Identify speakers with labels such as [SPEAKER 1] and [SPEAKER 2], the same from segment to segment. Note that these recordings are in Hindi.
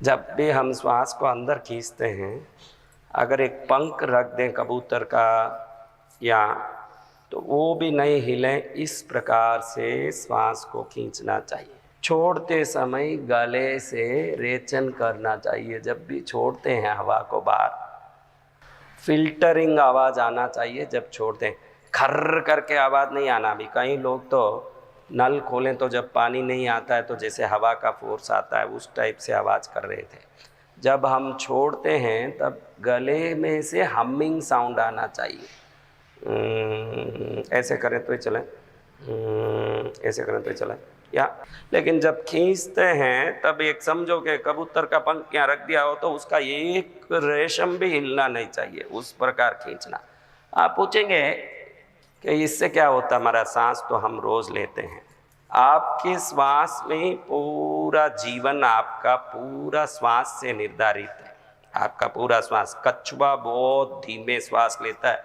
[SPEAKER 1] जब भी हम श्वास को अंदर खींचते हैं, अगर एक पंख रख दें कबूतर का या, तो वो भी नहीं हिले, इस प्रकार से श्वास को खींचना चाहिए। छोड़ते समय गले से रेचन करना चाहिए। जब भी छोड़ते हैं हवा को बाहर, फिल्टरिंग आवाज़ आना चाहिए। जब छोड़ते हैं खर्र करके आवाज़ नहीं आना। भी कई लोग तो नल खोलें तो जब पानी नहीं आता है तो जैसे हवा का फोर्स आता है, उस टाइप से आवाज़ कर रहे थे। जब हम छोड़ते हैं तब गले में से हमिंग साउंड आना चाहिए। ऐसे करें तो ही चले, ऐसे करें तो ही चले या। लेकिन जब खींचते हैं तब एक समझो कि कबूतर का पंख यहाँ रख दिया हो तो उसका एक रेशम भी हिलना नहीं चाहिए, उस प्रकार खींचना। आप पूछेंगे कि इससे क्या होता है? हमारा सांस तो हम रोज लेते हैं। आपके श्वास में पूरा जीवन, आपका पूरा श्वास से निर्धारित है। आपका पूरा श्वास, कछुआ बहुत धीमे श्वास लेता है।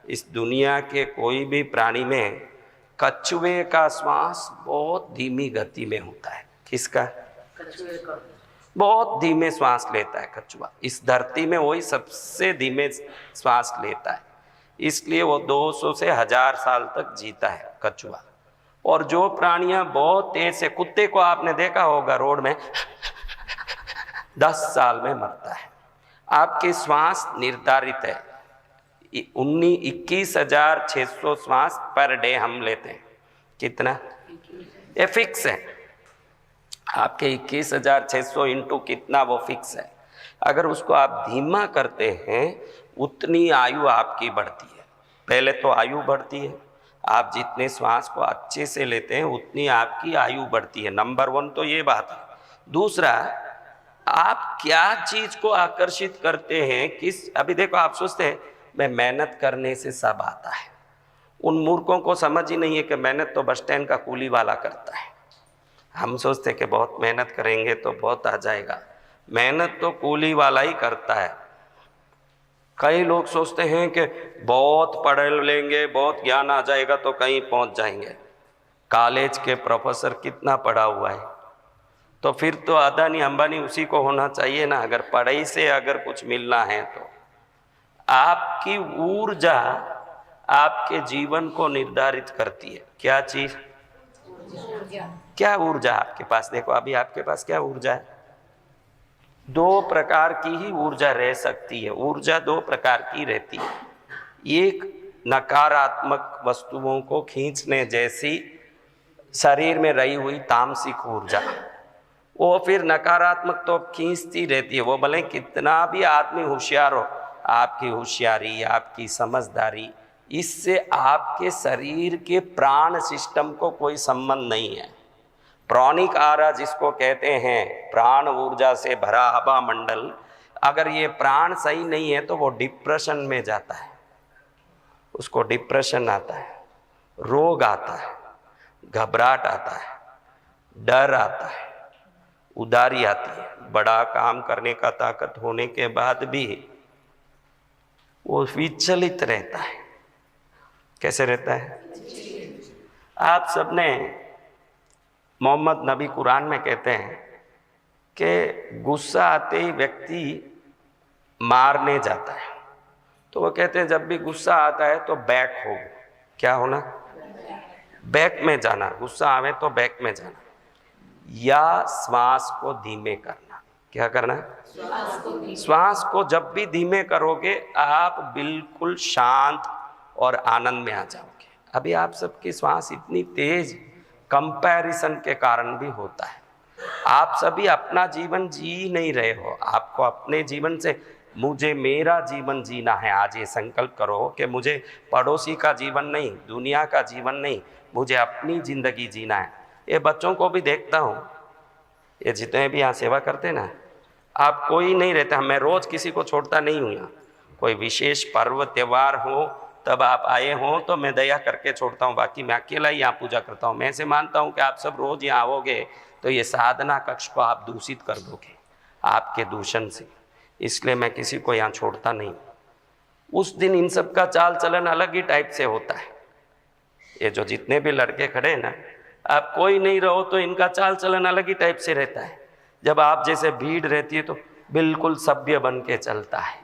[SPEAKER 1] इस दुनिया के कोई भी प्राणी में कछुए का श्वास बहुत धीमी गति में होता है। किसका? कछुए का। बहुत धीमे श्वास लेता है कछुआ। इस धरती में वही सबसे धीमे श्वास लेता है, इसलिए वो 200 से 1000 साल तक जीता है कछुआ। और जो प्राणियां बहुत तेज से, कुत्ते को आपने देखा होगा रोड में 10 साल में मरता है। आपके श्वास निर्धारित है, 21,600 श्वास पर डे हम लेते हैं। कितना? ये फिक्स है। आपके 21,600 इंटू कितना, वो फिक्स है। अगर उसको आप धीमा करते हैं उतनी आयु आपकी बढ़ती है। पहले तो आयु बढ़ती है, आप जितने श्वास को अच्छे से लेते हैं उतनी आपकी आयु बढ़ती है। नंबर 1 तो ये बात है। दूसरा, आप क्या चीज को आकर्षित करते हैं, किस, अभी देखो आप सोचते हैं मैं मेहनत करने से सब आता है। उन मूर्खों को समझ ही नहीं है कि मेहनत तो बस स्टैंड का कूली वाला करता है। हम सोचते हैं कि बहुत मेहनत करेंगे तो बहुत आ जाएगा। मेहनत तो कूली वाला ही करता है। कई लोग सोचते हैं कि बहुत पढ़ लेंगे, बहुत ज्ञान आ जाएगा तो कहीं पहुंच जाएंगे। कॉलेज के प्रोफेसर कितना पढ़ा हुआ है? तो फिर तो अदानी अंबानी उसी को होना चाहिए ना, अगर पढ़ाई से अगर कुछ मिलना है तो। आपकी ऊर्जा आपके जीवन को निर्धारित करती है। क्या चीज? क्या ऊर्जा आपके पास? देखो अभी आपके पास क्या ऊर्जा है? 2 प्रकार की ही ऊर्जा रह सकती है। ऊर्जा 2 प्रकार की रहती है। एक नकारात्मक वस्तुओं को खींचने जैसी शरीर में रही हुई तामसिक ऊर्जा, वो फिर नकारात्मक तो खींचती रहती है। वो भले कितना भी आदमी होशियार हो, आपकी होशियारी, आपकी समझदारी, इससे आपके शरीर के प्राण सिस्टम को कोई संबंध नहीं है। प्राणिक आरा जिसको कहते हैं, प्राण ऊर्जा से भरा हवा मंडल, अगर ये प्राण सही नहीं है तो वो डिप्रेशन में जाता है। उसको डिप्रेशन आता है, रोग आता है, घबराहट आता है, डर आता है, उदारी आती है। बड़ा काम करने का ताकत होने के बाद भी वो विचलित रहता है। कैसे रहता है? आप सबने, मोहम्मद नबी कुरान में कहते हैं कि गुस्सा आते ही व्यक्ति मारने जाता है। तो वो कहते हैं जब भी गुस्सा आता है तो बैक हो। क्या होना? बैक में जाना। गुस्सा आवे तो बैक में जाना, या श्वास को धीमे करना। क्या करना? श्वास को जब भी धीमे करोगे आप बिल्कुल शांत और आनंद में आ जाओगे। अभी आप सबकी श्वास इतनी तेज कंपैरिजन के कारण भी होता है। आप सभी अपना जीवन जी नहीं रहे हो। आपको अपने जीवन से, मुझे मेरा जीवन जीना है। आज ये संकल्प करो कि मुझे पड़ोसी का जीवन नहीं, दुनिया का जीवन नहीं, मुझे अपनी जिंदगी जीना है। ये बच्चों को भी देखता हूँ, ये जितने भी यहाँ सेवा करते हैं ना, आप कोई नहीं रहता। मैं रोज किसी को छोड़ता नहीं हूँ। यहाँ कोई विशेष पर्व त्यौहार हो तब आप आए हो तो मैं दया करके छोड़ता हूँ, बाकी मैं अकेला ही यहाँ पूजा करता हूँ। मैं ऐसे मानता हूँ कि आप सब रोज यहाँ आओगे तो ये साधना कक्ष को आप दूषित कर दोगे आपके दूषण से, इसलिए मैं किसी को यहाँ छोड़ता नहीं। उस दिन इन सब का चाल चलन अलग ही टाइप से होता है। ये जो जितने भी लड़के खड़े हैं ना, आप कोई नहीं रहो तो इनका चाल चलन अलग ही टाइप से रहता है। जब आप जैसे भीड़ रहती है तो बिल्कुल सभ्य बन के चलता है,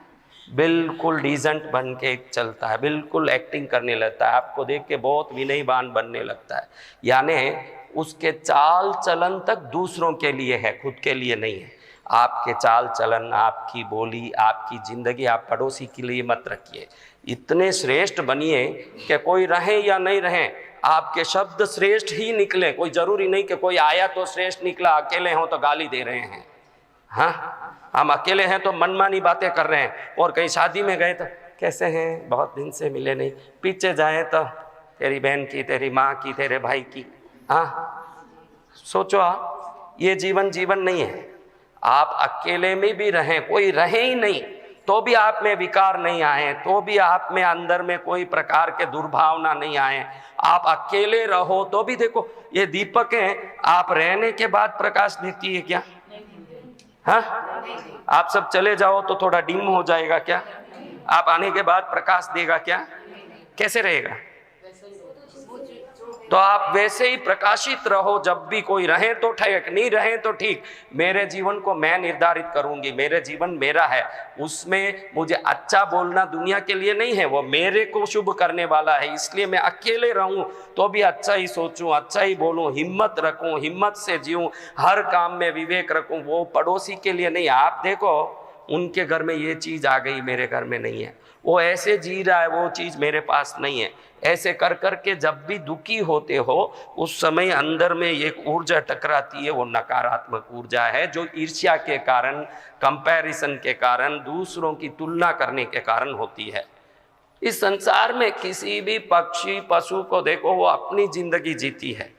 [SPEAKER 1] बिल्कुल डिसेंट बन के चलता है, बिल्कुल एक्टिंग करने लगता है, आपको देख के बहुत विनयवान बनने लगता है। यानी उसके चाल चलन तक दूसरों के लिए है, खुद के लिए नहीं है। आपके चाल चलन, आपकी बोली, आपकी ज़िंदगी आप पड़ोसी के लिए मत रखिए। इतने श्रेष्ठ बनिए कि कोई रहे या नहीं रहे, आपके शब्द श्रेष्ठ ही निकले। कोई ज़रूरी नहीं कि कोई आया तो श्रेष्ठ निकला, अकेले हों तो गाली दे रहे हैं। हाँ, हम अकेले हैं तो मनमानी बातें कर रहे हैं, और कहीं शादी में गए तो कैसे हैं, बहुत दिन से मिले नहीं। पीछे जाए तो तेरी बहन की, तेरी माँ की, तेरे भाई की। हाँ, सोचो आप, ये जीवन नहीं है। आप अकेले में भी रहें, कोई रहे ही नहीं तो भी आप में विकार नहीं आए, तो भी आप में अंदर में कोई प्रकार के दुर्भावना नहीं आए। आप अकेले रहो तो भी देखो, ये दीपक है, आप रहने के बाद प्रकाश देती है क्या? हाँ, आप सब चले जाओ तो थोड़ा डिम हो जाएगा क्या? आप आने के बाद प्रकाश देगा क्या? कैसे रहेगा? तो आप वैसे ही प्रकाशित रहो। जब भी कोई रहे तो ठीक, नहीं रहे तो ठीक। मेरे जीवन को मैं निर्धारित करूंगी, मेरे जीवन मेरा है, उसमें मुझे अच्छा बोलना दुनिया के लिए नहीं है, वो मेरे को शुभ करने वाला है। इसलिए मैं अकेले रहूं तो भी अच्छा ही सोचूं, अच्छा ही बोलूं, हिम्मत रखूं, हिम्मत से जीऊं, हर काम में विवेक रखूं। वो पड़ोसी के लिए नहीं। आप देखो, उनके घर में ये चीज़ आ गई, मेरे घर में नहीं है। वो ऐसे जी रहा है, वो चीज़ मेरे पास नहीं है। ऐसे कर कर के जब भी दुखी होते हो, उस समय अंदर में एक ऊर्जा टकराती है, वो नकारात्मक ऊर्जा है, जो ईर्ष्या के कारण, कंपैरिजन के कारण, दूसरों की तुलना करने के कारण होती है। इस संसार में किसी भी पक्षी पशु को देखो, वो अपनी जिंदगी जीती है।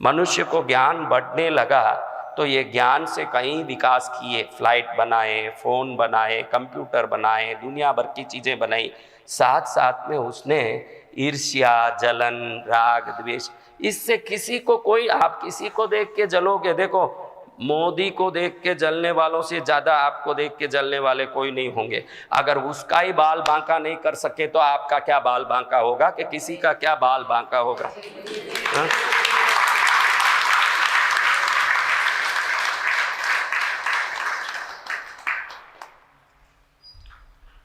[SPEAKER 1] मनुष्य को ज्ञान बढ़ने लगा तो ये ज्ञान से कई विकास किए, फ्लाइट बनाए, फ़ोन बनाए, कंप्यूटर बनाए, दुनिया भर की चीज़ें बनाई। साथ साथ में उसने ईर्ष्या, जलन, राग, द्वेष, इससे किसी को कोई, आप किसी को देख के जलोगे, देखो मोदी को देख के जलने वालों से ज़्यादा आपको देख के जलने वाले कोई नहीं होंगे। अगर उसका ही बाल बांका नहीं कर सके तो आपका क्या बाल बांका होगा, कि किसी का क्या बाल बांका होगा? हा?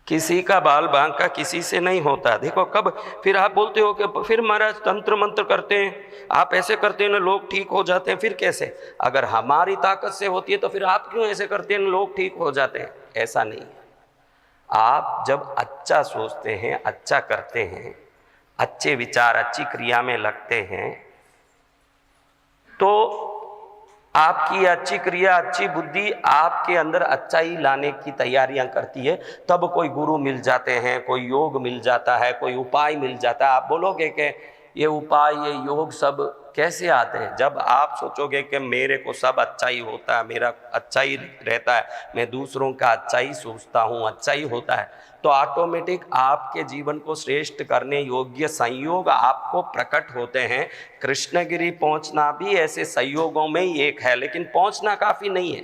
[SPEAKER 1] किसी का बाल बांका किसी से नहीं होता। देखो कब फिर आप बोलते हो कि फिर महाराज तंत्र मंत्र करते हैं, आप ऐसे करते हैं ना लोग ठीक हो जाते हैं। फिर कैसे? अगर हमारी ताकत से होती है तो फिर आप क्यों ऐसे करते हैं लोग ठीक हो जाते हैं? ऐसा नहीं है। आप जब अच्छा सोचते हैं, अच्छा करते हैं, अच्छे विचार, अच्छी क्रिया में लगते हैं, तो आपकी अच्छी क्रिया, अच्छी बुद्धि आपके अंदर अच्छाई लाने की तैयारियां करती है। तब कोई गुरु मिल जाते हैं, कोई योग मिल जाता है, कोई उपाय मिल जाता है। आप बोलोगे कि ये उपाय, ये योग सब कैसे आते हैं? जब आप सोचोगे कि मेरे को सब अच्छा ही होता है, मेरा अच्छा ही रहता है, मैं दूसरों का अच्छा ही सोचता हूँ, अच्छा ही होता है, तो ऑटोमेटिक आपके जीवन को श्रेष्ठ करने योग्य संयोग आपको प्रकट होते हैं। कृष्णगिरी पहुँचना भी ऐसे संयोगों में ही एक है, लेकिन पहुँचना काफ़ी नहीं है।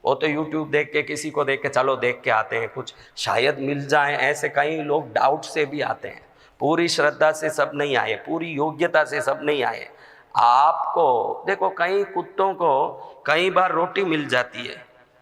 [SPEAKER 1] वो तो यूट्यूब देख के, किसी को देख के, चलो देख के आते हैं, कुछ शायद मिल जाए, ऐसे कई लोग डाउट से भी आते हैं। पूरी श्रद्धा से सब नहीं आए, पूरी योग्यता से सब नहीं आए। आपको देखो, कई कुत्तों को कई बार रोटी मिल जाती है।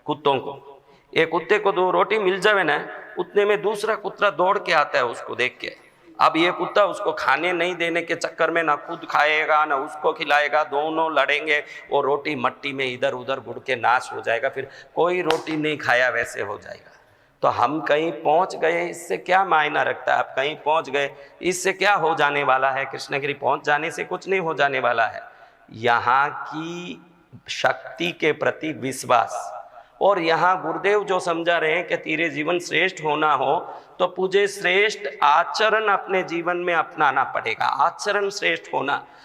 [SPEAKER 1] कुत्तों को, एक कुत्ते को 2 रोटी मिल जावे ना, उतने में दूसरा कुत्ता दौड़ के आता है उसको देख के। अब ये कुत्ता उसको खाने नहीं देने के चक्कर में ना खुद खाएगा ना उसको खिलाएगा, दोनों लड़ेंगे, वो रोटी मट्टी में इधर उधर गुड़ के नाश हो जाएगा, फिर कोई रोटी नहीं खाया वैसे हो जाएगा। तो हम कहीं पहुंच गए, इससे क्या मायना रखता है? आप कहीं पहुंच गए, इससे क्या हो जाने वाला है? कृष्णगिरी पहुंच जाने से कुछ नहीं हो जाने वाला है। यहाँ की शक्ति के प्रति विश्वास, और यहाँ गुरुदेव जो समझा रहे हैं कि तेरे जीवन श्रेष्ठ होना हो तो तुझे श्रेष्ठ आचरण अपने जीवन में अपनाना पड़ेगा। आचरण श्रेष्ठ होना,